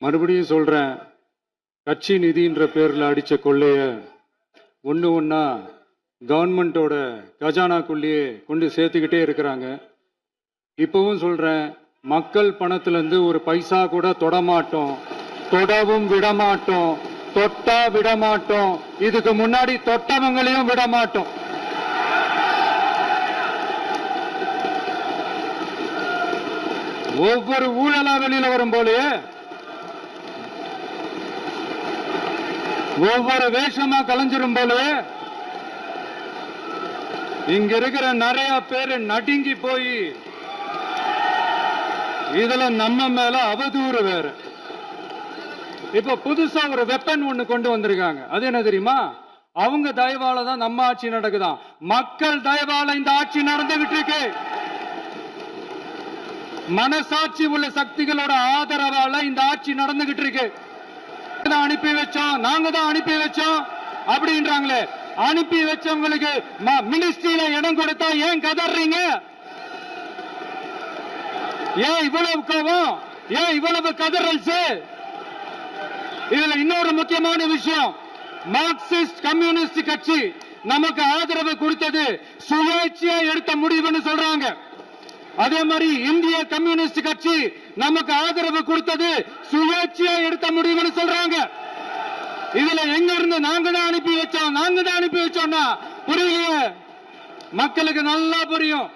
மறுபடியும் சொல்றேன், கட்சி நிதின்ற பேர்ல அடிச்ச கொள்ளைய ஒண்ணு ஒண்ணா கவர்மெண்டோட கஜானாக்குள்ளேயே கொண்டு சேர்த்துக்கிட்டே இருக்கிறாங்க. இப்பவும் சொல்றேன், மக்கள் பணத்துல இருந்து ஒரு பைசா கூட தொடமாட்டோம், தொடவும் விடமாட்டோம், தொட்டா விடமாட்டோம், இதுக்கு முன்னாடி தொட்டவங்களையும் விடமாட்டோம். ஒவ்வொரு ஊழலா வெளியில வரும் போலயே ஒவ்வொரு வேஷமா கலைஞ்சிரும் போலவே இங்க இருக்கிற நிறைய பேரு நடுங்கி போய் இதுல நம்ம மேல அவதூறு வேற. இப்ப புதுசா ஒரு வெப்பன் ஒண்ணு கொண்டு வந்திருக்காங்க. அது என்ன தெரியுமா? அவங்க தயவால தான் நம்ம ஆட்சி நடக்குதான். மக்கள் தயவால இந்த ஆட்சி நடந்துகிட்டு இருக்கு. மனசாட்சி உள்ள சக்திகளோட ஆதரவால இந்த ஆட்சி நடந்துகிட்டு இருக்கு. அனுப்பி வச்சோம், நாங்க தான் அனுப்பி வச்சோம் அப்படின்றாங்களே. அனுப்பி வச்சவங்களுக்கு மினிஸ்ட்ரியில இடம் கொடுத்தா ஏன் கதறீங்க? ஏன் இவ்வளவு கோபம்? ஏன் இவ்வளவு கதறல்ஸ்? இதுல இன்னொரு முக்கியமான விஷயம், மார்க்சிஸ்ட் கம்யூனிஸ்ட் கட்சி நமக்கு ஆதரவு கொடுத்தது சுயேட்சையா எடுத்த முடிவுன்னு சொல்றாங்க. அதே மாதிரி இந்திய கம்யூனிஸ்ட் கட்சி நமக்கு ஆதரவு கொடுத்தது சுயேட்சையா எடுத்த முடிவுன்னு சொல்றாங்க. இதுல எங்க இருந்து நாங்க தான் அனுப்பி வச்சோம் புரியலையே. மக்களுக்கு நல்லா புரியும்.